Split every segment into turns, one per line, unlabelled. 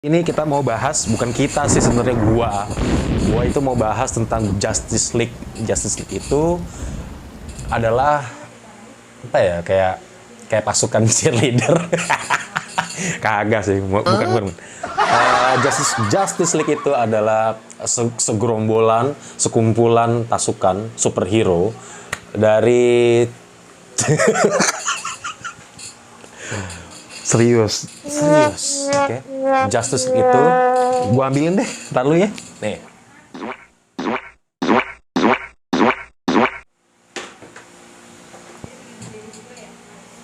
Ini kita mau bahas, bukan kita sih sebenarnya, gua itu mau bahas tentang Justice League. Justice League itu adalah apa ya, kayak pasukan cheerleader. Kagak sih, bukan. Justice League itu adalah segerombolan, sekumpulan pasukan superhero dari serius, oke. Justice League itu, gua ambilin deh, ntar lu ya. Nih,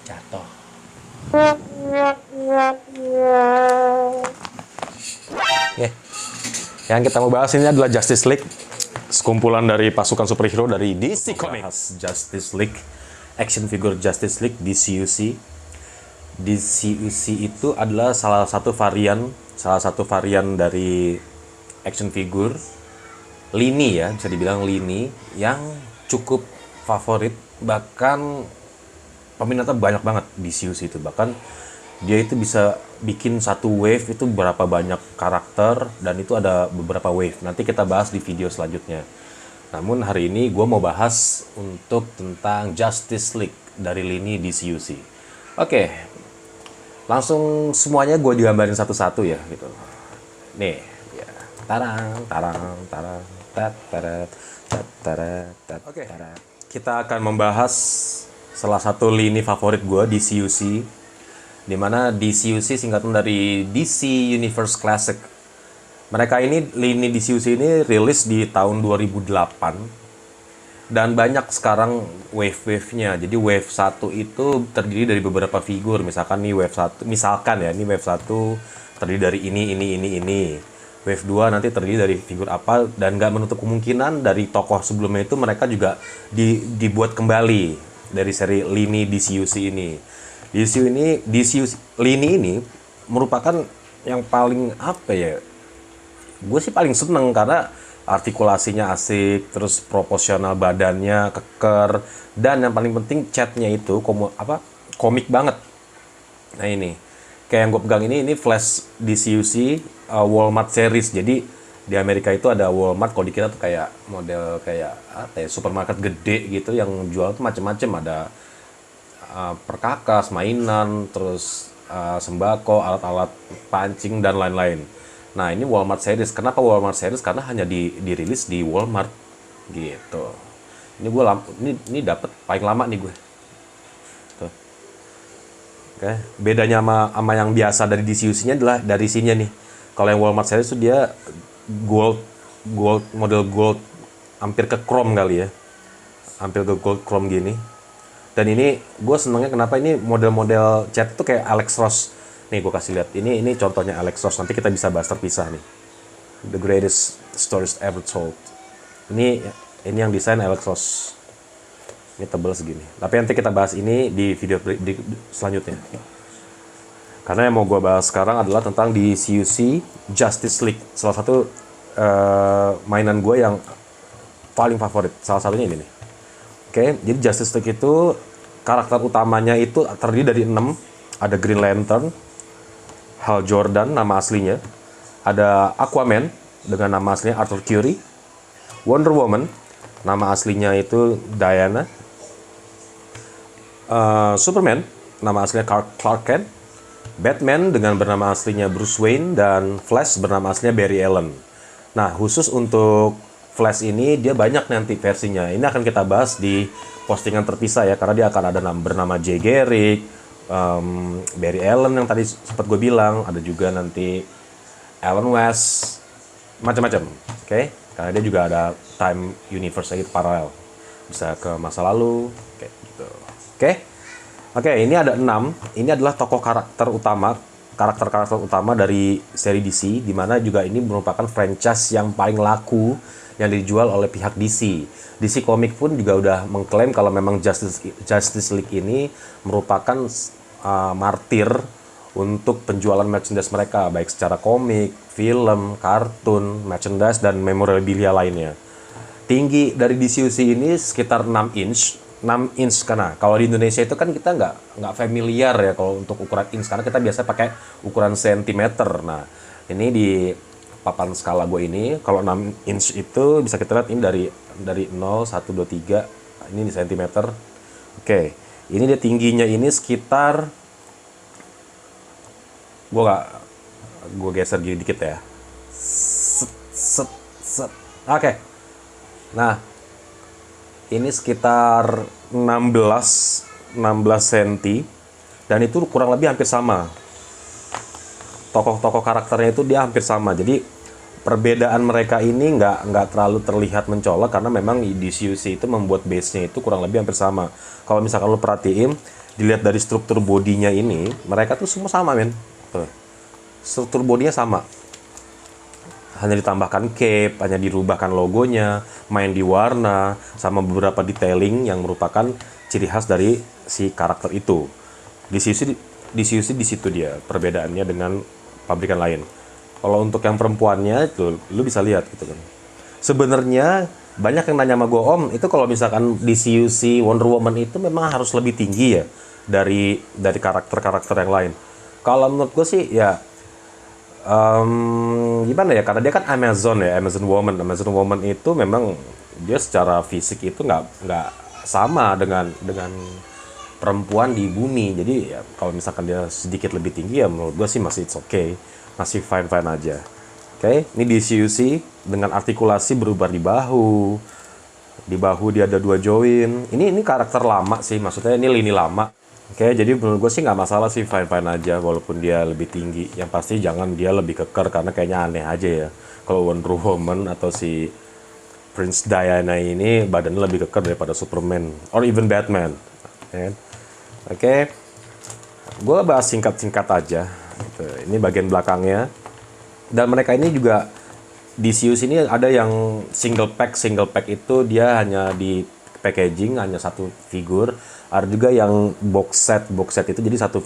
jatuh. Oke, yang kita mau bahas ini adalah Justice League, sekumpulan dari pasukan superhero dari DC Comics. Justice League, action figure Justice League, DCUC. DCUC itu adalah salah satu varian dari action figure lini, ya, bisa dibilang lini yang cukup favorit, bahkan peminatnya banyak banget. DCUC itu bahkan dia itu bisa bikin satu wave itu berapa banyak karakter, dan itu ada beberapa wave. Nanti kita bahas di video selanjutnya. Namun hari ini gue mau bahas untuk tentang Justice League dari lini DCUC. Oke, langsung semuanya gue digambarin satu-satu ya gitu. Nih, ya. Tarang. Oke. Kita akan membahas salah satu lini favorit gue, DCUC. Dimana DCUC singkatan dari DC Universe Classic. Mereka ini, lini DCUC ini rilis di tahun 2008. Dan banyak sekarang wave-wave-nya. Jadi wave 1 itu terdiri dari beberapa figur. Misalkan nih wave 1, ini wave 1 terdiri dari ini. Wave 2 nanti terdiri dari figur apa, dan nggak menutup kemungkinan dari tokoh sebelumnya itu mereka juga dibuat kembali dari seri lini DCUC ini. DCUC lini ini merupakan yang paling apa ya? Gue sih paling seneng karena artikulasinya asik, terus proporsional badannya keker, dan yang paling penting catnya itu komik banget. Nah ini, kayak yang gue pegang ini Flash DCUC Walmart series. Jadi di Amerika itu ada Walmart, kalau di kita tuh kayak model kayak apa ya, supermarket gede gitu yang jual tuh macem-macem. Ada perkakas, mainan, terus sembako, alat-alat pancing, dan lain-lain. Nah, ini Walmart series. Kenapa Walmart series? Karena hanya dirilis di Walmart gitu. Ini dapat paling lama nih gue. Tuh. Oke, bedanya sama yang biasa dari DCUC-nya adalah dari sininya nih. Kalau yang Walmart series itu dia model gold, hampir ke chrome kali ya. Hampir ke gold chrome gini. Dan ini gue senengnya kenapa ini model-model cat itu kayak Alex Ross. Nih gue kasih lihat. Ini contohnya Alex Ross. Nanti kita bisa bahas terpisah nih. The greatest stories ever told. Ini yang desain Alex Ross. Ini tebal segini. Tapi nanti kita bahas ini di video selanjutnya. Karena yang mau gue bahas sekarang adalah tentang DCUC Justice League. Salah satu mainan gue yang paling favorit. Salah satunya ini nih. Oke, jadi Justice League itu karakter utamanya itu terdiri dari 6. Ada Green Lantern, Hal Jordan nama aslinya. Ada Aquaman dengan nama aslinya Arthur Curry. Wonder Woman nama aslinya itu Diana. Superman nama aslinya Clark Kent. Batman dengan bernama aslinya Bruce Wayne, dan Flash bernama aslinya Barry Allen. Nah, khusus untuk Flash ini dia banyak nanti versinya. Ini akan kita bahas di postingan terpisah ya, karena dia akan ada bernama Jay Garrick, Barry Allen yang tadi sempat gue bilang, ada juga nanti Alan West, macam-macam. Oke? Karena dia juga ada time universe itu paralel, bisa ke masa lalu, kayak gitu. Oke? Oke, ini ada 6. Ini adalah tokoh karakter utama dari seri DC, di mana juga ini merupakan franchise yang paling laku yang dijual oleh pihak DC. DC Comics pun juga udah mengklaim kalau memang Justice League ini merupakan martir untuk penjualan merchandise mereka, baik secara komik, film, kartun, merchandise, dan memorabilia lainnya. Tinggi dari DCUC ini sekitar 6 inch, karena kalau di Indonesia itu kan kita nggak familiar ya kalau untuk ukuran inch, karena kita biasa pakai ukuran sentimeter. Nah, Ini di papan skala gue ini, kalau 6 inch itu bisa kita lihat ini dari 0, 1, 2, 3, ini di sentimeter. Oke, ini dia tingginya ini sekitar, gue geser gini dikit ya. Set, set, set. Oke. Nah, ini sekitar 16 cm dan itu kurang lebih hampir sama. Tokoh-tokoh karakternya itu dia hampir sama. Jadi perbedaan mereka ini nggak terlalu terlihat mencolok karena memang di CUC itu membuat base-nya itu kurang lebih hampir sama. Kalau misalkan lo perhatiin, dilihat dari struktur bodinya ini, mereka tuh semua sama, men. Tuh. Struktur bodinya sama. Hanya ditambahkan cape, hanya dirubahkan logonya, main di warna, sama beberapa detailing yang merupakan ciri khas dari si karakter itu. Di CUC di situ dia perbedaannya dengan pabrikan lain. Kalau untuk yang perempuannya itu lu bisa lihat gitu kan. Sebenarnya banyak yang nanya sama gue, Om, itu kalau misalkan di CUC Wonder Woman itu memang harus lebih tinggi ya dari karakter-karakter yang lain. Kalau menurut gue sih ya gimana ya, karena dia kan Amazon ya, Amazon Woman itu memang dia secara fisik itu nggak sama dengan perempuan di bumi. Jadi ya kalau misalkan dia sedikit lebih tinggi ya menurut gue sih masih it's okay, masih fine aja. Oke, ini di CUC dengan artikulasi berubah di bahu. Di bahu dia ada 2 join. Ini karakter lama sih, maksudnya ini lini lama. Oke, jadi menurut gue sih nggak masalah sih, fine aja walaupun dia lebih tinggi. Yang pasti jangan dia lebih keker karena kayaknya aneh aja ya. Kalau Wonder Woman atau si Prince Diana ini badannya lebih keker daripada Superman or even Batman. Oke, gue bahas singkat-singkat aja. Gitu. Ini bagian belakangnya. Dan mereka ini juga di CUC ini ada yang single pack itu dia hanya di packaging hanya satu figur. Ada juga yang box set itu jadi satu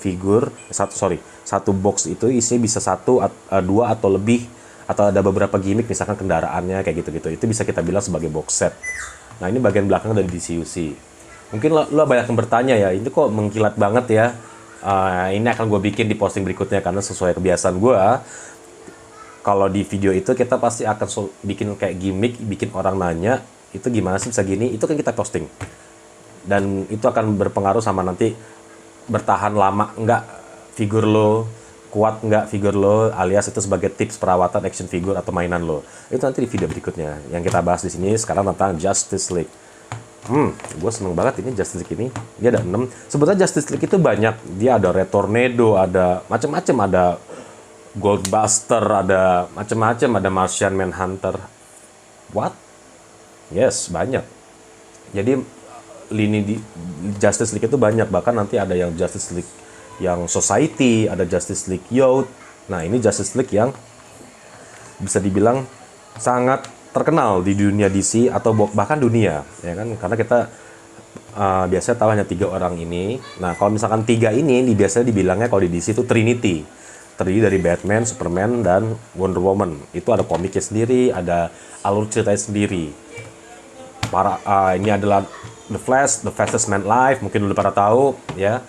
box itu isinya bisa 1, 2 atau lebih, atau ada beberapa gimmick misalkan kendaraannya kayak gitu itu bisa kita bilang sebagai box set. Nah, ini bagian belakang dari di CUC. Mungkin lo banyak yang bertanya ya, ini kok mengkilat banget ya. Ini akan gue bikin di posting berikutnya karena sesuai kebiasaan gue. Kalau di video itu kita pasti akan bikin kayak gimmick, bikin orang nanya, itu gimana sih bisa gini, itu kan kita posting. Dan itu akan berpengaruh sama nanti bertahan lama enggak figur lo, kuat enggak figur lo, alias itu sebagai tips perawatan action figure atau mainan lo. Itu nanti di video berikutnya. Yang kita bahas di sini sekarang tentang Justice League. Gue seneng banget ini Justice League ini. Dia ada 6. Sebetulnya Justice League itu banyak. Dia ada Red Tornado, ada macam-macam, ada Goldbuster, ada macam-macam, ada Martian Manhunter. What? Yes, banyak. Jadi lini di Justice League itu banyak. Bahkan nanti ada yang Justice League yang Society, ada Justice League Youth. Nah, ini Justice League yang bisa dibilang sangat terkenal di dunia DC atau bahkan dunia, ya kan? Karena kita biasanya tahu hanya 3 orang ini. Nah, kalau misalkan 3 ini biasanya dibilangnya kalau di DC itu Trinity. Terdiri dari Batman, Superman, dan Wonder Woman. Itu ada komiknya sendiri, ada alur ceritanya sendiri. Ini adalah The Flash, The Fastest Man Alive, mungkin udah pada tahu ya.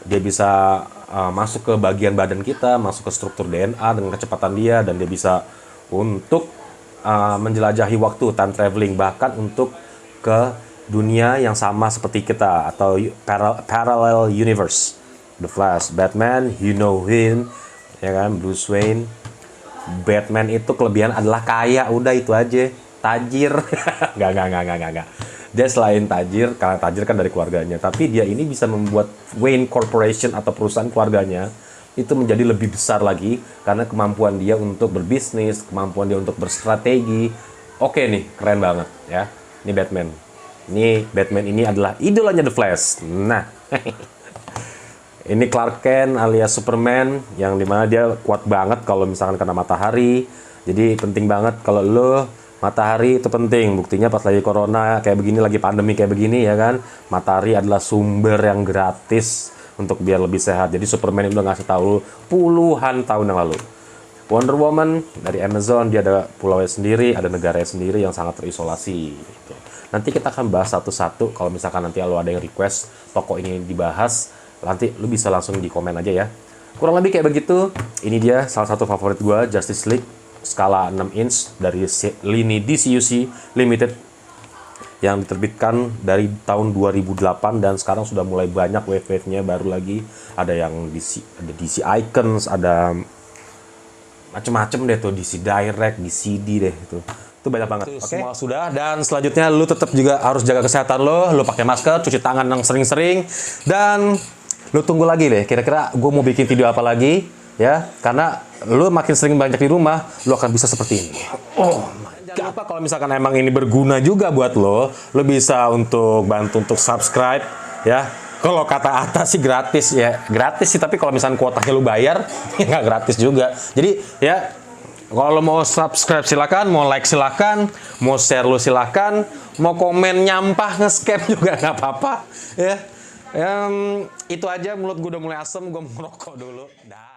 Dia bisa masuk ke bagian badan kita, masuk ke struktur DNA dengan kecepatan dia, dan dia bisa untuk menjelajahi waktu, time traveling, bahkan untuk ke dunia yang sama seperti kita atau parallel universe. The Flash, Batman, you know him, ya kan, Bruce Wayne. Batman itu kelebihan adalah kaya, udah itu aja. Tajir. Enggak. Dia selain tajir, karena tajir kan dari keluarganya, tapi dia ini bisa membuat Wayne Corporation atau perusahaan keluarganya itu menjadi lebih besar lagi karena kemampuan dia untuk berbisnis, kemampuan dia untuk berstrategi. Oke nih, keren banget ya. Ini Batman ini adalah idolanya The Flash. Nah, ini Clark Kent alias Superman yang dimana dia kuat banget kalau misalkan kena matahari. Jadi penting banget kalau lo matahari itu penting. Buktinya pas lagi corona kayak begini, lagi pandemi kayak begini ya kan, matahari adalah sumber yang gratis untuk biar lebih sehat. Jadi Superman udah ngasih tahu puluhan tahun yang lalu. Wonder Woman dari Amazon, dia ada pulaunya sendiri, ada negaranya sendiri yang sangat terisolasi gitu. Nanti kita akan bahas satu-satu. Kalau misalkan nanti lo ada yang request toko ini dibahas, nanti lu bisa langsung di komen aja ya. Kurang lebih kayak begitu. Ini dia salah satu favorit gue, Justice League skala 6 inch dari lini DCUC Limited yang diterbitkan dari tahun 2008 dan sekarang sudah mulai banyak wave-wave-nya baru lagi. Ada yang ada DC Icons, ada macem-macem deh tuh, DC Direct, DCD deh itu. Itu banyak banget. Oke, semua sudah. Dan selanjutnya lu tetap juga harus jaga kesehatan lo. Lu pakai masker, cuci tangan yang sering-sering, dan lu tunggu lagi deh. Kira-kira gue mau bikin video apa lagi ya? Karena lu makin sering banyak di rumah, lu akan bisa seperti ini. Oh my God. Jangan lupa kalau misalkan emang ini berguna juga buat lo bisa untuk bantu untuk subscribe ya. Kalau kata Atta sih gratis ya, gratis sih. Tapi kalau misalkan kuotanya lu bayar, ya nggak gratis juga. Jadi ya, kalau mau subscribe silakan, mau like silakan, mau share lu silakan, mau komen nyampah nge-scam juga nggak apa-apa ya. Itu aja, mulut gue udah mulai asem, gue mau ngerokok dulu. Dah.